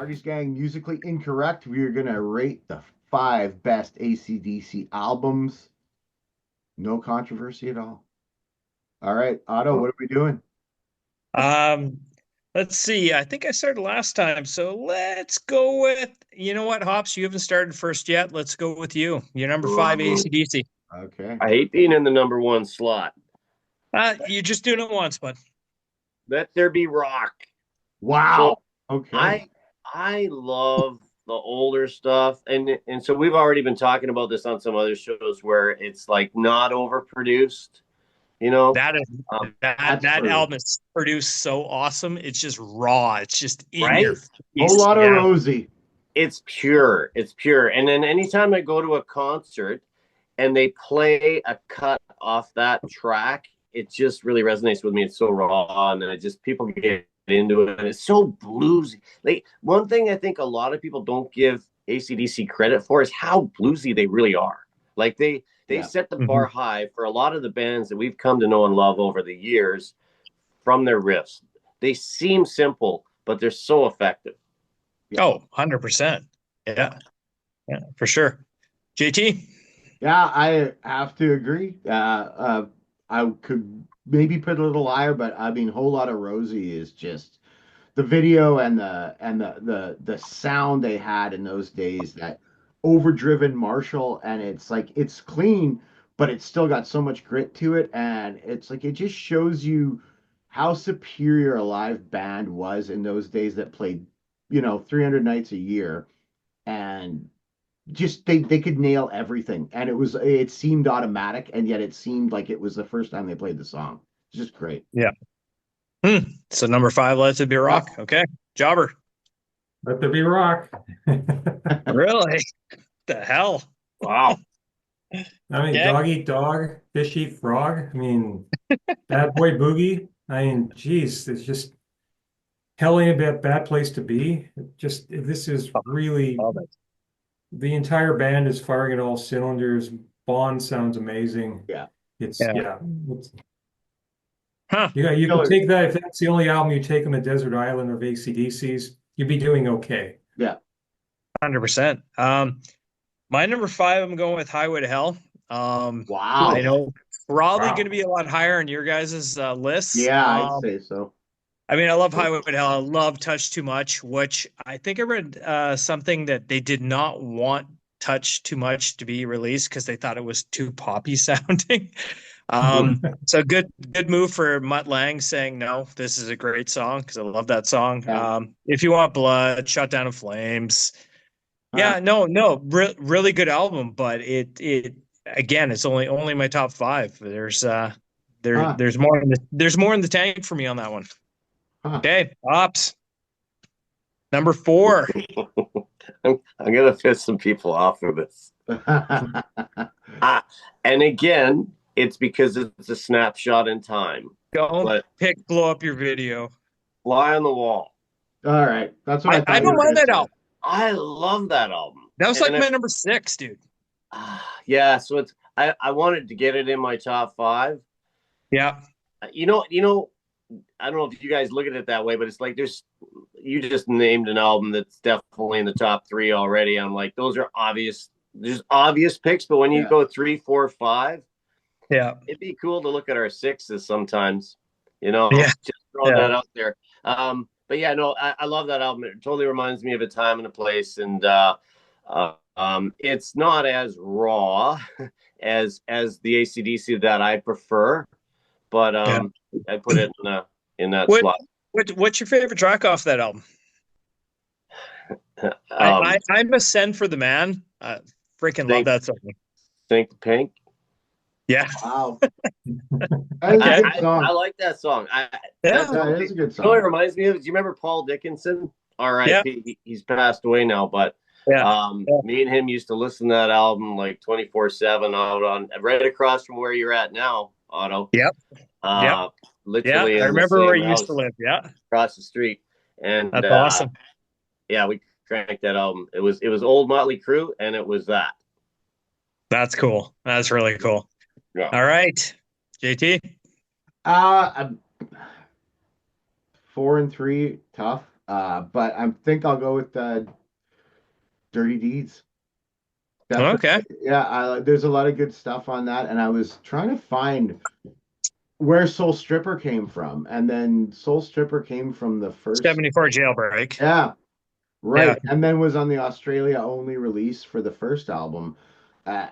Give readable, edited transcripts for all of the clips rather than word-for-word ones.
Parties Gang Musically Incorrect. We are going to rate the five best AC/DC albums. No controversy at all. All right, Otto, what are we doing? Um, let's see. I think I started last time, so let's go with, you know what, Hops, you haven't started first yet. Let's go with you. Your number five Ooh, AC/DC. Okay. I hate being in the number one slot. You're just doing it once, bud. Let there be rock. So Wow. Okay. I love the older stuff, and so we've already been talking about this on some other shows where it's like not overproduced, you know. That is Um, that That's that true. album is produced so awesome. It's just raw. It's just in your right? Whole face. lot of Yeah. Rosie. It's pure. It's pure. And then anytime I go to a concert and they play a cut off that track, it just really resonates with me. It's so raw, and I just people get into it. And it's so bluesy. Like one thing I think a lot of people don't give ACDC credit for is how bluesy they really are. Like they Yeah. set the bar Mhm. high for a lot of the bands that we've come to know and love over the years from their riffs. They seem simple, but they're so effective. Yeah. Oh, 100%. Yeah. Yeah, for sure. JT? Yeah, I have to agree. I could maybe put a little higher, but I mean, whole lot of Rosie is just the video and the sound they had in those days, that overdriven Marshall, and it's like it's clean, but it's still got so much grit to it, and it's like it just shows you how superior a live band was in those days that played, 300 nights a year, and just they could nail everything, and it seemed automatic, and yet it seemed like it was the first time they played the song. It's just great. Yeah. So number five, Let It Be Rock. Yep. Okay. Jobber. Let there be rock. Really? The hell? Wow. I mean, Okay. dog eat dog, fish eat frog. I mean, bad boy boogie. I mean, geez, it's just hell ain't a bad place to be. This is really Love it. the entire band is firing at all cylinders. Bond sounds amazing. Yeah. It's Yeah. yeah. It's, Huh. you can Killer. take that if that's the only album you take on the desert island of AC/DC's, you'd be doing okay. Yeah. 100%. My number five, I'm going with Highway to Hell. Um, I Wow. know probably going to Wow. be a lot higher on your guys' lists. Yeah, I'd say so. I mean, I love Highway to Hell. I love Touch Too Much, which I think I read something that they did not want Touch Too Much to be released because they thought it was too poppy sounding. So good move for Mutt Lang saying no, this is a great song because I love that song. Yeah. If you want blood, Shut Down in Flames. Huh. Yeah, no, really good album, but it again, it's only my top five. Huh. There's more in the tank for me on that one. Huh. Okay, ops number four. I'm gonna piss some people off for this. Ah, and again, it's because it's a snapshot in time. Don't But pick blow up your video. Fly on the Wall. All right. That's what I I thought you don't were mind gonna that say. album. I love that album. That was like And my number six, dude. yeah, so I wanted to get it in my top five. Yeah, You know, I don't know if you guys look at it that way, but it's like you just named an album that's definitely in the top three already. I'm like, those are obvious. There's obvious picks, but when you Yeah. go three, four, five, yeah, it'd be cool to look at our sixes sometimes. You know, yeah, just throwing yeah. that out there. But yeah, no, I love that album. It totally reminds me of a time and a place, and it's not as raw as the ACDC that I prefer, but Yeah. I put it in that What slot. what's your favorite track off that album? Um, I'm a Send for the Man. Freaking love think that song. think Pink. Yeah. Wow. That is a Okay. good I song. like that song. That Yeah. Yeah, it totally, is a good you know what it song. reminds me of? Do you remember Paul Dickinson? Yeah. R.I.P. He's passed away now, but Yeah. Yeah. me and him used to listen to that album like 24/7 out on right across from where you're at now, Otto. Yep. Yep. Uh, Yeah. literally I in the remember where same you used to house live. Yeah. across the street, and That's awesome. yeah, we cranked that album. It was old Motley Crue, and it was that. That's cool. That's really cool. Yeah. All right. JT. Uh, 4 and 3, tough. But I think I'll go with Dirty Deeds. Okay. Definitely. Yeah, there's a lot of good stuff on that, and I was trying to find where Soul Stripper came from, and then Soul Stripper came from the first. 74 Jailbreak. Yeah, Yeah. right, and then was on the Australia only release for the first album. I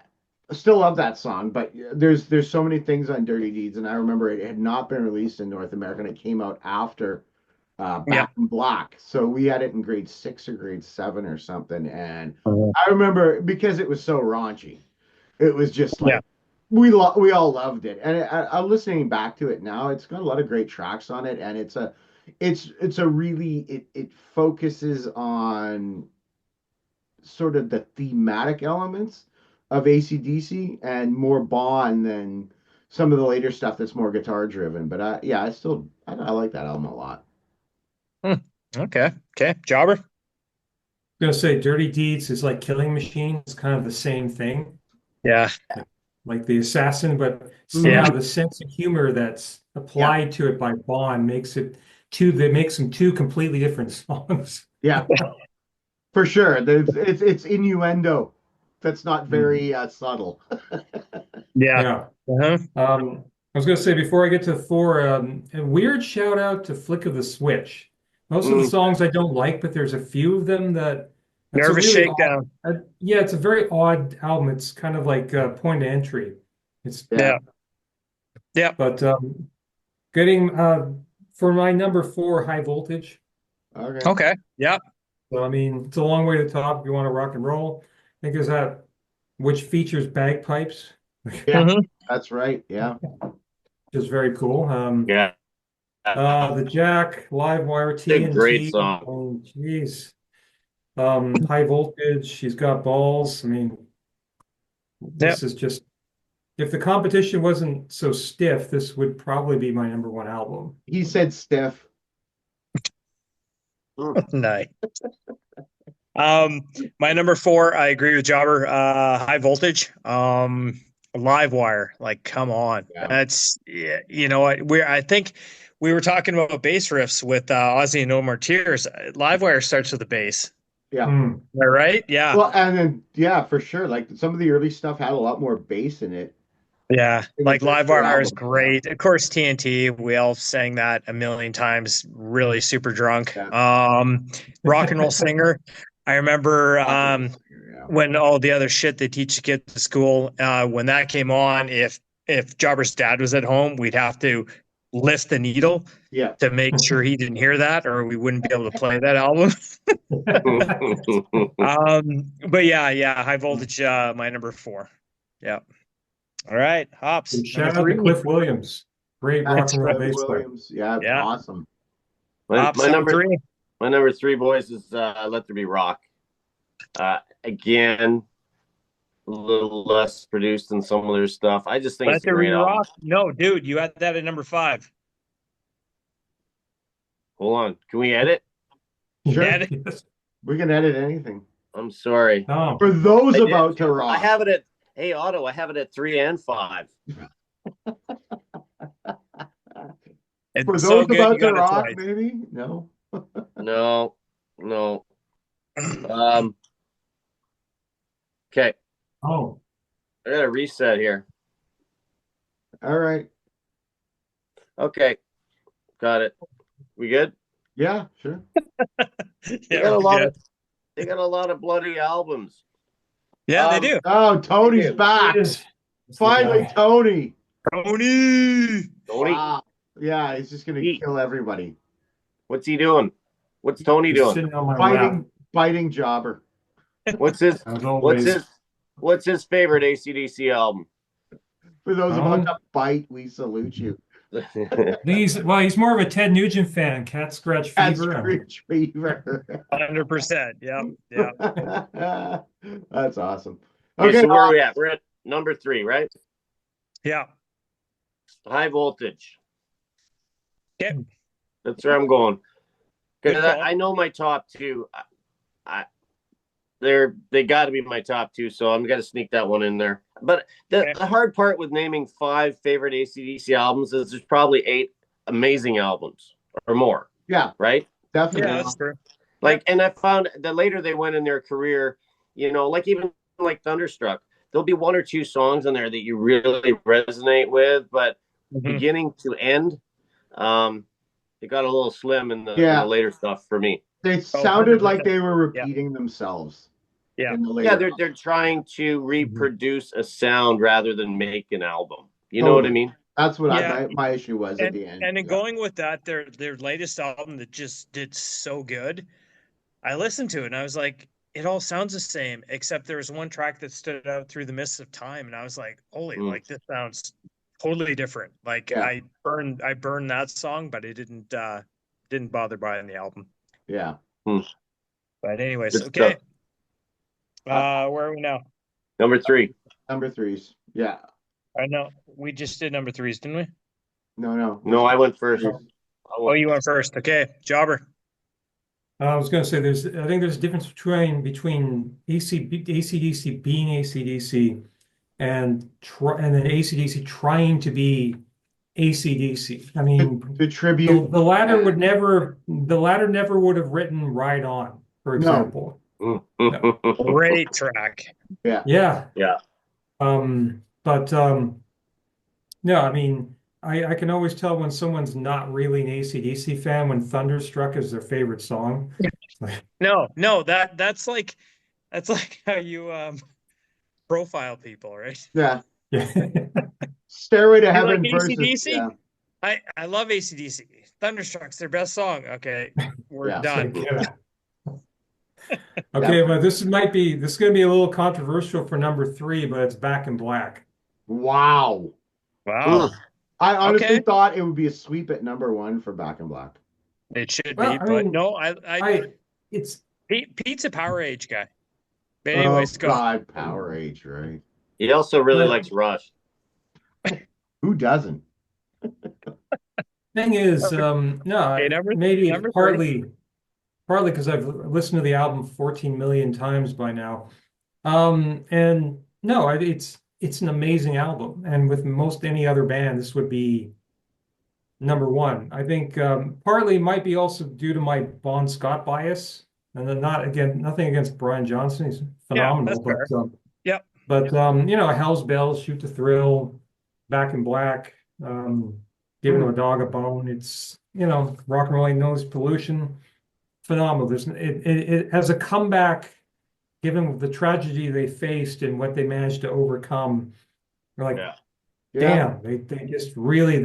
still love that song, but there's so many things on Dirty Deeds, and I remember it had not been released in North America, and it came out after Yeah. Back in Black. So we had it in grade 6 or grade 7 or something, and Mhm. I remember because it was so raunchy, it was just Yeah. like we all loved it. And I'm listening back to it now. It's got a lot of great tracks on it, and it's a really it focuses on sort of the thematic elements of AC/DC and more Bond than some of the later stuff that's more guitar driven. But yeah, I like that album a lot. Okay. Okay. Jobber. Gonna say Dirty Deeds is like Killing Machine. It's kind of the same thing, Yeah. like the assassin, but Yeah. somehow the sense of humor that's applied to it by Bond makes it that makes them two completely different songs. Yeah, for sure. It's innuendo that's not very subtle. Yeah. Yeah. Uh-huh. I was gonna say before I get to 4, a weird shout out to Flick of the Switch. Most of the songs I don't like, but there's a few of them that's a Nervous really Shakedown. yeah, it's a very odd album. It's kind of like Point of Entry. It's Yeah. Yeah. but getting for my number 4, High Voltage. Okay. Okay. Yeah. So I mean, it's a long way to top if you want to rock and roll. I think there's that which features bagpipes, which Yeah, Mhm. that's right. Yeah. is very cool. Yeah. The Jack, Livewire, It's a great TNT. song. Oh, jeez. High Voltage. She's got balls. I mean, this is just. If the competition wasn't so stiff, this would probably be my number 1 album. He said stiff. Nice. My number 4, I agree with Jobber. High Voltage. Livewire. Like, come on. Yeah. That's you know what I think we were talking about bass riffs with Ozzy and No More Tears. Livewire starts with the bass. Yeah. Mm. Am I right? Yeah. Well, and then yeah, for sure. Like some of the early stuff had a lot more bass in it. Yeah, In the like first 2 Livewire is albums, great. Of course, TNT, we all sang that a million times, really super drunk. Yeah. Rock and Roll Singer. I remember Yeah. when all the other shit they teach kids at school, when that came on, if Jobber's dad was at home, we'd have to lift the needle Yeah. to make sure he didn't hear that, or we wouldn't be able to play that album. But yeah, High Voltage, my number 4. Yeah. All right, Hops. And shout number out to 3. Cliff Williams. Great rock That's and roll right, bass player. Williams. Yeah, Yeah. awesome. Hops, my number number 3. my number 3, boys, is Let There Be Rock. Again, a little less produced than some of their stuff. I just think Let it's a There great Be album. Rock. No, dude, you had that at number 5. Hold on, can we edit? Sure. Edit. Yes. We can edit anything. I'm sorry. Oh, For those I did. about to I rock. have it at Otto. I have it at 3 and 5. It's For so those good, about you to got it rock, twice. maybe? No. No. Okay, oh, I got a reset here. All right. Okay, got it. We good? Yeah, sure. They Yeah, got a we're lot good. of they got a lot of bloody albums. Yeah, they do. Oh, Tony's Yeah. back. it's the Finally, guy. Tony. Tony. Tony, Wow. Yeah, he's just gonna He- kill everybody. what's he doing? What's Tony He's doing? sitting on my lap. Fighting jobber. What's his As always. what's his favorite AC/DC album? For those about Oh. to bite, we salute you. He's more of a Ted Nugent fan. Cat Scratch That's Fever. Rich Fever. 100%. Yeah. That's awesome. Okay, Okay, so where are we at? We're at number 3, right? Yeah. High Voltage. Okay. That's where I'm going. Good Because call. I know my top 2. They got to be my top 2, so I'm gonna sneak that one in there. But Okay. the hard part with naming 5 favorite AC/DC albums is there's probably 8 amazing albums or more, yeah, right? definitely. Yeah, that's true. Like, and I found the later they went in their career, like even like Thunderstruck, there'll be one or two songs on there that you really resonate with, but beginning to end, it got a little slim in the later stuff for me. They Oh, sounded 100%. like they were Yeah. repeating themselves Yeah. in the Yeah, later. they're trying to reproduce a sound rather than make an album. You know what I Totally. mean? That's what Yeah. my issue was at the end. And in going with that, their latest album that just did so good, I listened to it and I was like, it all sounds the same, except there was one track that stood out through the mists of time, and I was like, holy, like this sounds totally different. Like Yeah. I burned that song, but it didn't bother buying the album. Yeah. But anyways, Good okay. stuff. Where are we now? Number 3. Number 3s. Yeah. I know we just did number 3s, didn't we? No. I went first. Oh, you went first. Okay, Jobber. I was going to say I think there's a difference between AC/DC being AC/DC and then AC/DC trying to be AC/DC. I mean, the tribute. the latter never would have written Ride On, for example. Great track. Yeah. Yeah. But no, I mean, I can always tell when someone's not really an AC/DC fan when Thunderstruck is their favorite song. No, that's like how you profile people, right? Yeah. Yeah. Stairway to You Heaven like versus AC/DC? I love AC/DC. Thunderstruck's their best song. Okay, we're Yeah. done. Okay, but this is going to be a little controversial for number 3, but it's Back in Black. Wow. I honestly thought it would be a sweep at number 1 for Back in Black. It should be, but no, it's Pete's a Power Age guy. But anyways, go. God, Power Age, right? He also really likes Rush. Who doesn't? Thing is, maybe it's partly because I've listened to the album 14 million times by now. And no, it's an amazing album, and with most any other band, this would be number 1. I think partly might be also due to my Bon Scott bias, and then nothing against Brian Johnson, he's phenomenal, but Hell's Bells, Shoot to Thrill, Back in Black, Giving a Dog a Bone, it's Rock and Roll Ain't Noise Pollution, phenomenal. It has a comeback. Given the tragedy they faced and what they managed to overcome, we're like, damn, they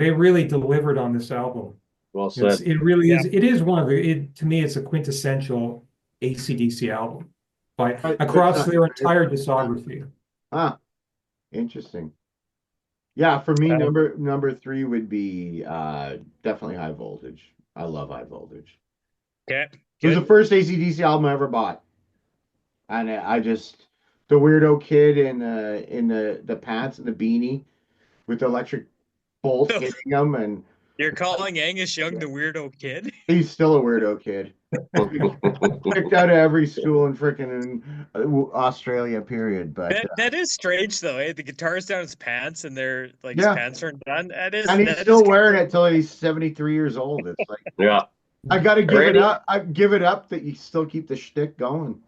really delivered on this album. Well said. It really is. It is to me, it's a quintessential AC/DC album across their entire discography. Interesting. Yeah, for me, number 3 would be definitely High Voltage. I love High Voltage. Okay. It was the first AC/DC album I ever bought. And the weirdo kid in the pants and the beanie with the electric bolt hitting him, and you're calling Angus Young the weirdo kid? He's still a weirdo kid. Picked out of every school in frickin' Australia, period. But that is strange, though. Eh? The guitar's down his pants, and his pants aren't done. And he's still wearing it till he's 73 years old. It's like, I gotta give it up. I give it up that you still keep the shtick going.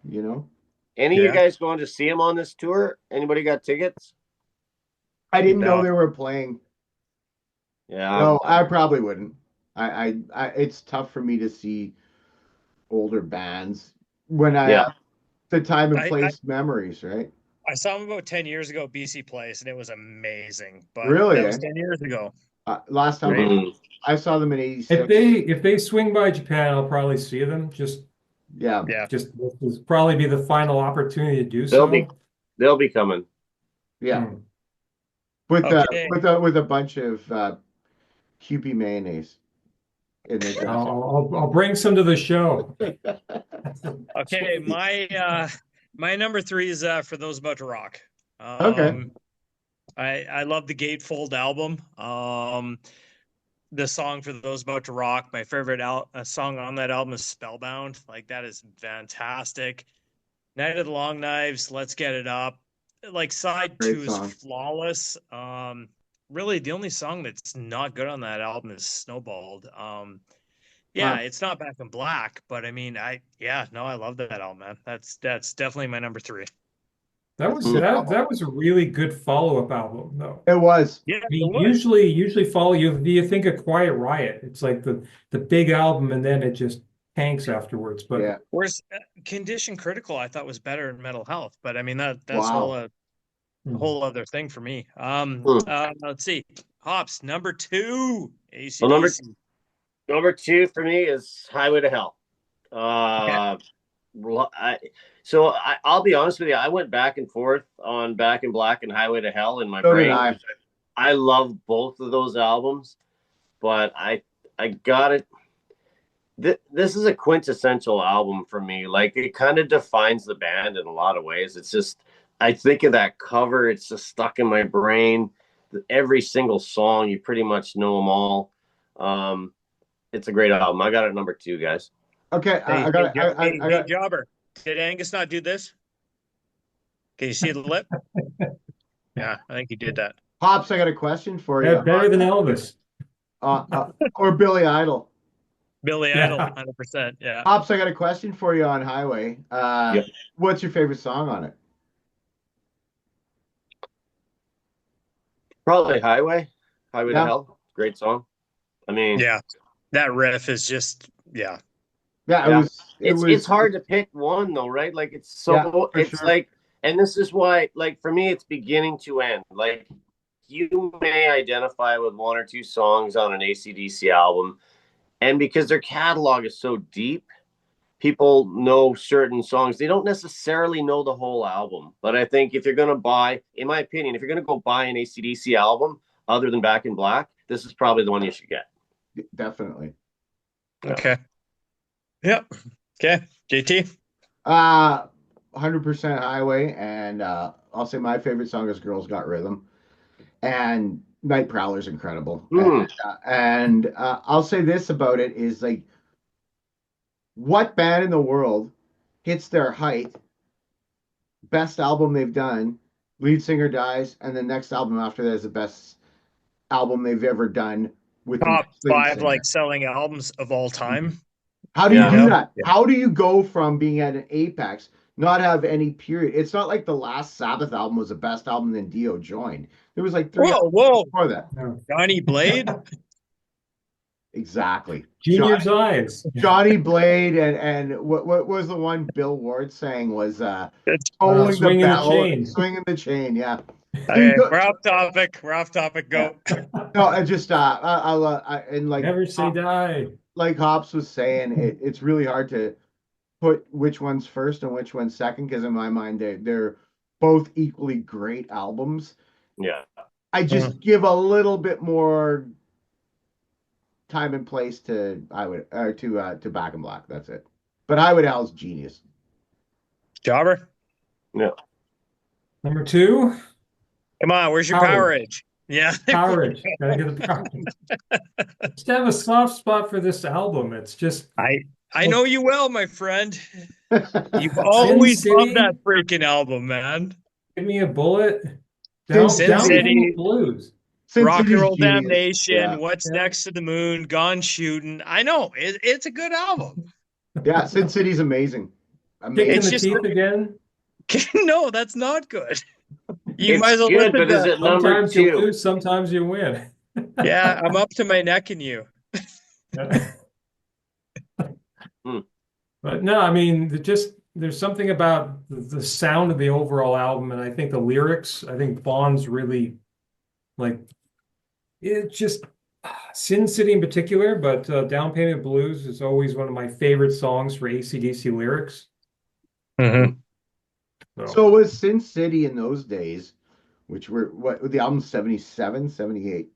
Any of you guys going to see him on this tour? Anybody got tickets? I didn't know they were playing. Yeah. No, I probably wouldn't. I it's tough for me to see older bands when I have the time and place memories, right? I saw him about 10 years ago at BC Place, and it was amazing. But really? That was 10 years ago. Last time I saw them in 86. If they swing by Japan, I'll probably see them. Just this will probably be the final opportunity to do so. They'll be coming. Yeah. With a bunch of Kewpie mayonnaise. I'll bring some to the show. Okay, my number 3 is For Those About to Rock. Okay. I love the Gatefold album. The song For Those About to Rock, my favorite song on that album is Spellbound. Like, that is fantastic. Night of the Long Knives, Let's Get It Up. Like, side 2 is flawless. Really, the only song that's not good on that album is Snowballed. Yeah, Huh. it's not Back in Black, but I mean, I love that album, man. That's definitely my number three. That was Good that album. that was a really good follow-up album, though. It was. Yeah, I it mean, was. usually follow you think of Quiet Riot. It's like the big album and then it just tanks afterwards. But Yeah. Whereas Condition Critical, I thought was better in Mental Health, but I mean that's Wow. a hmm. whole other thing for me. Hmm. Let's see, Hops number two, Well, AC/DC. number two for me is Highway to Hell. Okay. Well, I'll be honest with you. I went back and forth on Back in Black and Highway to Hell in my So did brain. I. I love both of those albums, but I got it. This is a quintessential album for me. Like, it kind of defines the band in a lot of ways. It's just, I think of that cover. It's just stuck in my brain. Every single song, you pretty much know them all. It's a great album. I got it number two, guys. Okay, Hey, I hey, got I got Jobber, did Angus not do this? Can you see the lip? Yeah, I think he did that. Pops. I got a question for Yeah, you. better than Elvis. Or Billy Idol. Billy Idol, Yeah. 100%. Yeah. Pops, I got a question for you on Highway. Yep. What's your favorite song on it? Probably Highway to Yeah. Hell. Great song. I mean, Yeah. That riff is just, yeah. Yeah, yeah. it was It's hard to pick one though, right? Like, Yeah, for it's sure. like, and this is why, like, for me, it's beginning to end. Like, you may identify with one or two songs on an AC/DC album, and because their catalog is so deep, people know certain songs. They don't necessarily know the whole album. But I think if you're going to buy, in my opinion, if you're going to go buy an AC/DC album other than Back in Black, this is probably the one you should get. Definitely. Okay. Yep. Okay. JT. 100% Highway, and I'll say my favorite song is Girls Got Rhythm, and Night Prowler's incredible. Mm. And I'll say this about it is, like, what band in the world hits their height, best album they've done, lead singer dies, and the next album after that is the best album they've ever done with the Top next lead five singer. like selling albums of all time. How do you Yeah. do that? Yeah. How do you go from being at an apex, not have any period? It's not like the last Sabbath album was the best album, then Dio joined. There was like three Whoa, albums whoa. before that. No. Johnny Blade. Exactly. Junior's eyes. Johnny Blade and what was the one Bill Ward sang was It's, tolling the Swinging the bell, chain. swinging the chain. Yeah. okay, we're off topic. We're off topic. Go. No, I just and like Never say die. like Hops was saying, it's really hard to put which one's first and which one's second, because in my mind they're both equally great albums. Yeah. I just give a little bit more time and place to Back in Black. That's it. But Highway to Hell's genius. Jobber. Yeah. Number two, Come on, where's your Power Power Age. Age? Yeah. Power Age. Gotta get the Power Age. Just have a soft spot for this album. It's just I know you well, my friend. You've always Sin loved City. that freaking album, man. Give Me a Bullet. Sin Down City. Blues. Sin Rock and City's Roll genius. Damnation, Yeah. What's Yeah. Next to the Moon, Gone Shooting. I know it's a good album. Yeah, Sin City's amazing. Kick in It's the just- teeth again. No, that's not good. You It's might as well good, listen but is to. it number Sometimes you two? lose, sometimes you win. Yeah, I'm up to my neck in you. But no, I mean, there's something about the sound of the overall album, and I think the lyrics. I think Bond's really like it. Just Sin City in particular, but Down Payment Blues is always one of my favorite songs for AC/DC lyrics. So was Sin City in those days, which were what the album 77, 78.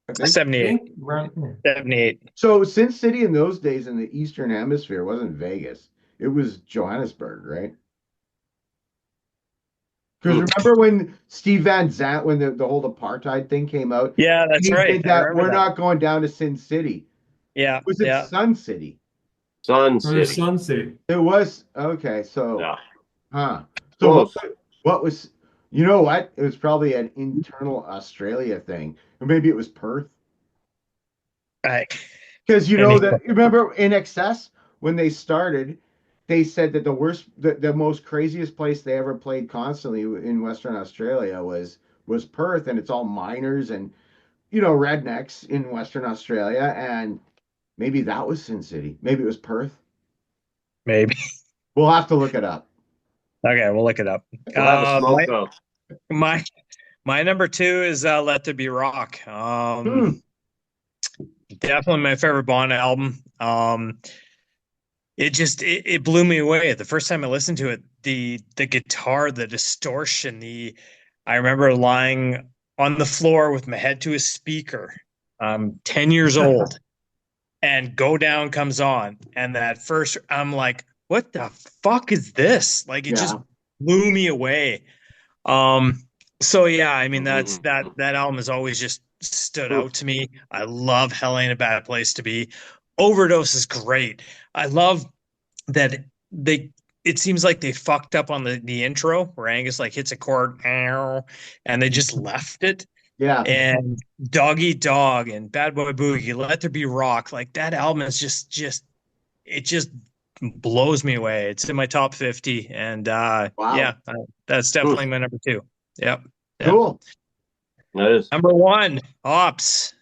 I think. 78. Right. 78. So Sin City in those days in the Eastern Hemisphere wasn't Vegas. It was Johannesburg, right? Because remember when Steve Van Zandt, when the whole apartheid thing came out, Yeah, that's he right. did I that. remember We're that. not going down to Sin City. Yeah, Was it yeah. Sun City? Sun Or the City. Sun City. It was okay. So, Yeah. huh? So Close. what was? You know what? It was probably an internal Australia thing, or maybe it was Perth. I- Because you And know he, that remember in excess when they started, they said that the most craziest place they ever played constantly in Western Australia was Perth, and it's all miners and rednecks in Western Australia, and maybe that was Sin City, maybe it was Perth. maybe. We'll have to look it up. Okay, we'll look it up. We'll have a My smoke out. my my number two is Let There Be Rock. Hmm. Definitely my favorite Bond album. It blew me away the first time I listened to it. The guitar, the distortion, the I remember lying on the floor with my head to a speaker. 10 years old, and Go Down comes on, and that first I'm like, what the fuck is this? Like it just Yeah. blew me away. So yeah, I mean Mhm. that album has always just stood out to me. I love Hell Ain't a Bad Place to Be. Overdose is great. I love that they it seems like they fucked up on the intro where Angus like hits a chord, "Ow," and they just left it. Yeah. And Dog Eat Dog and Bad Boy Boogie, Let There Be Rock, like that album is just it just blows me away. It's in my top 50, and Wow. yeah, that's definitely my number two. Yep. Yep. Cool. That is. Number one, Ops.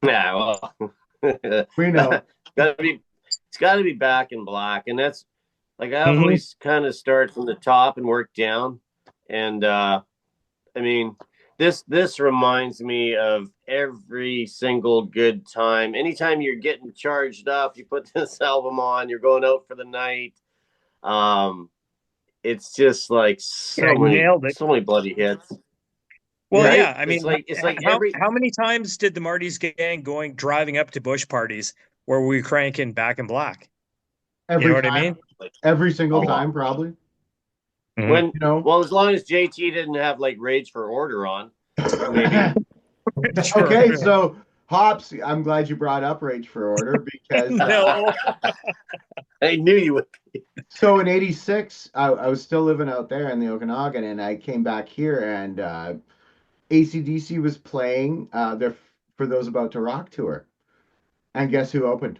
Yeah, well, We know. it's got to be Back in Black, and that's like I Mhm. always kind of start from the top and work down, and I mean this reminds me of every single good time. Anytime you're getting charged up, you put this album on, you're going out for the night. Um, it's just like Yeah, you nailed it. so many bloody hits, Well, Yeah. right? yeah, I mean, It's like how every how many times did the Marty's gang driving up to Bush parties where we cranking Back in Black? You know Every what I time, mean? like every a single lot. time, probably. Mhm. When You know. well, as long as JT didn't have like Rage for Order on, maybe. Sure. Okay, so Hops, I'm glad you brought up Rage for Order because No. I knew you would. so in '86, I was still living out there in the Okanagan, and I came back here, and AC/DC was playing their For Those About to Rock tour, and guess who opened?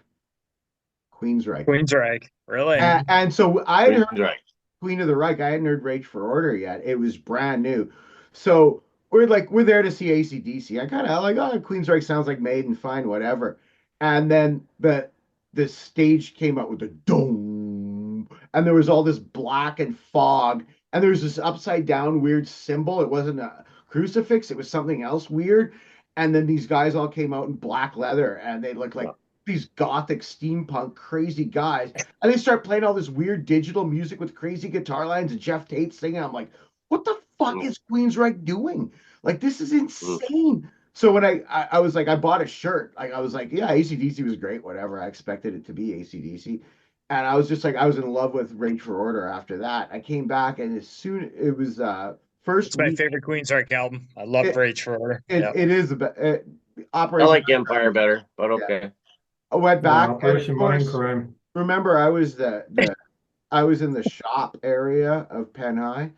Queensryche. Queensryche, really? And so I had Queen's heard right. Queen of the Reich. I hadn't heard Rage for Order yet. It was brand new. So we're there to see AC/DC. I kind of like, oh, Queensryche sounds like Maiden, fine, whatever. And then the stage came out with a dome, and there was all this black and fog, and there was this upside down weird symbol. It wasn't a crucifix, it was something else weird. And then these guys all came out in black leather, and they looked like these gothic steampunk crazy guys, and they start playing all this weird digital music with crazy guitar lines and Jeff Tate singing. I'm like, what the fuck is Queensryche doing? Like, this is insane. So when I was like, I bought a shirt. Like, I was like, yeah, AC/DC was great, whatever. I expected it to be AC/DC. And I was just like, I was in love with Rage for Order after that. I came back, and as soon it was first It's my week, favorite Queensryche album. I love it Rage for Order. it, Yep. it is I Operation like Empire Mindcrime. better, but Yeah. okay. I went back, and of Operation course, Mindcrime. remember I was I was in the shop area of Penn High.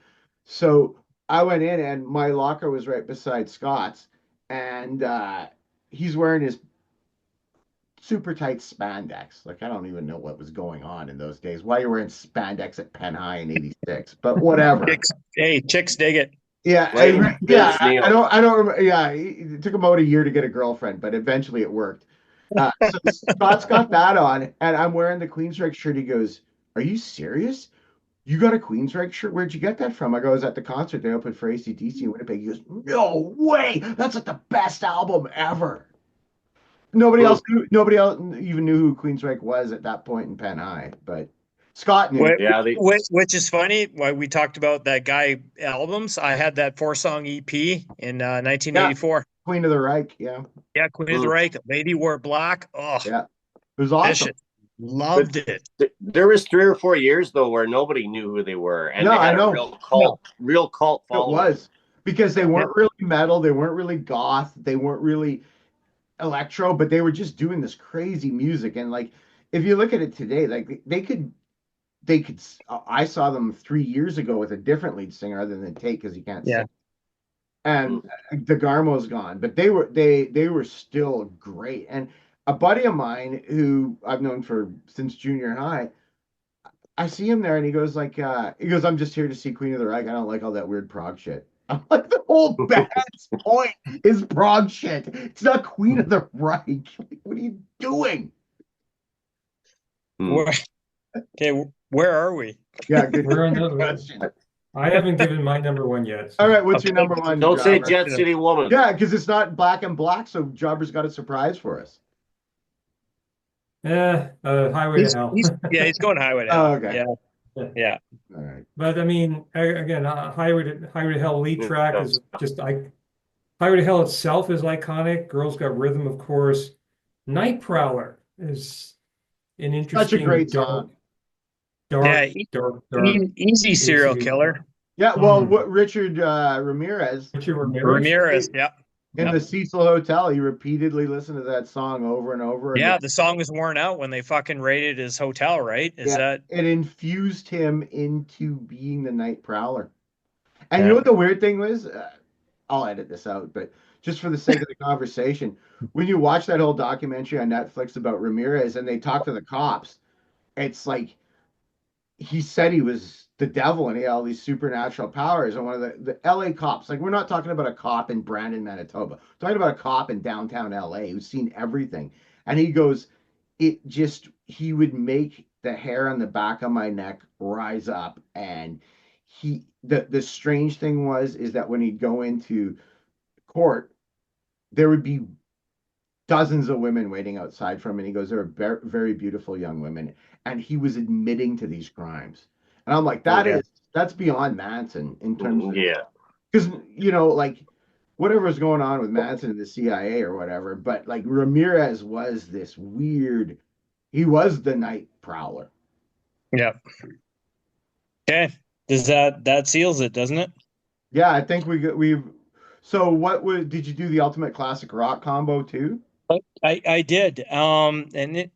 So I went in, and my locker was right beside Scott's, and he's wearing his super tight spandex. Like, I don't even know what was going on in those days. Why you're wearing spandex at Penn High in '86, but whatever. Hey, chicks dig it. Yeah, Right, yeah. Vince Neil. I don't remember. Yeah, it took him about a year to get a girlfriend, but eventually it worked. So Scott's got that on, and I'm wearing the Queensryche shirt. He goes, "Are you serious? You got a Queensryche shirt? Where'd you get that from?" I go, "I was at the concert they opened for AC/DC in Winnipeg." He goes, "No way! That's like the best album ever." Nobody else even knew who Queensryche was at that point in Penn High, but Scott knew. Which, Yeah, which is funny. Why we talked about that guy albums. I had that 4-song EP in Yeah, 1984. Queen of the Reich. Yeah, Yeah, Queen of the Reich, Lady Wore Black. Oh, yeah, it was awesome. vicious. Loved it. there was 3 or 4 years though where nobody knew who they were, and No, they I had a know. real cult It following. was because they weren't really metal, they weren't really goth, they weren't really electro, but they were just doing this crazy music. And like, if you look at it today, like they could. I saw them 3 years ago with a different lead singer other than Tate because he can't Yeah. sing, and DeGarmo's gone, but they were still great. And a buddy of mine who I've known since junior high, I see him there and he goes like, I'm just here to see Queen of the Reich. I don't like all that weird prog shit. I'm like, the whole band's point is prog shit. It's not Queen of the Reich. Like, what are you doing? Okay, where are we? Yeah, good We're on the- question. I haven't given my number one yet. so- All right, what's your Okay, number one? Don't say Jobber? Jet City Woman. Yeah, because it's not Black and Black, so Jobber's got a surprise for us. Highway to Hell. He's going Highway to Oh, Hell. okay. Yeah. All right. But I mean, again, Highway to Hell lead track is just Highway to Hell itself is iconic. Girls Got Rhythm, of course. Night Prowler is an interesting, Such a great song. Yeah, dark. Easy serial killer. Yeah, well, what Richard Ramirez Richard Ramirez, yeah. in the Cecil Hotel, he repeatedly listened to that song over and over Yeah, again. the song was worn out when they fucking raided his hotel, right? It infused him into being the Night Prowler. And you Yeah. know what the weird thing was? I'll edit this out, but just for the sake of the conversation, when you watch that whole documentary on Netflix about Ramirez and they talk to the cops, it's like he said he was the devil and he had all these supernatural powers. And one of the LA cops, like, we're not talking about a cop in Brandon, Manitoba, we're talking about a cop in downtown LA who's seen everything. And he goes, he would make the hair on the back of my neck rise up. And the strange thing is that when he'd go into court, there would be dozens of women waiting outside for him, and he goes, "They're very, very beautiful young women," and he was admitting to these crimes. And I'm like, that's beyond Manson in terms of, because like whatever's going on with Manson and the CIA or whatever, but like Ramirez was this weird. He was the Night Prowler. Yeah. Okay. Does that seals it, doesn't it? Yeah, I think we've. So did you do the Ultimate Classic Rock combo too? I did. And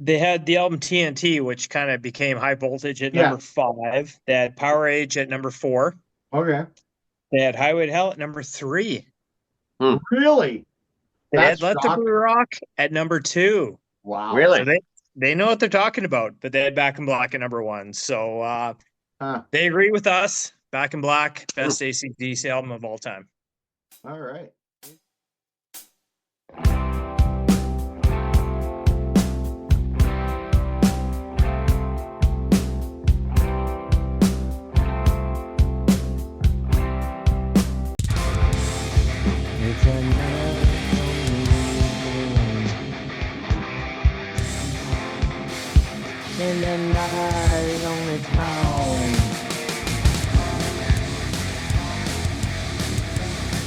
they had the album TNT, which kind of became High Voltage at number 5. They had Power Age at number 4. Okay. They had Highway to Hell at number 3. Really? They had Let the Blue Rock at number 2. Wow. Really? So they know what they're talking about, but they had Back in Black at number 1. So they agree with us. Back in Black, best AC/DC album of all time. All right. In the night on the town.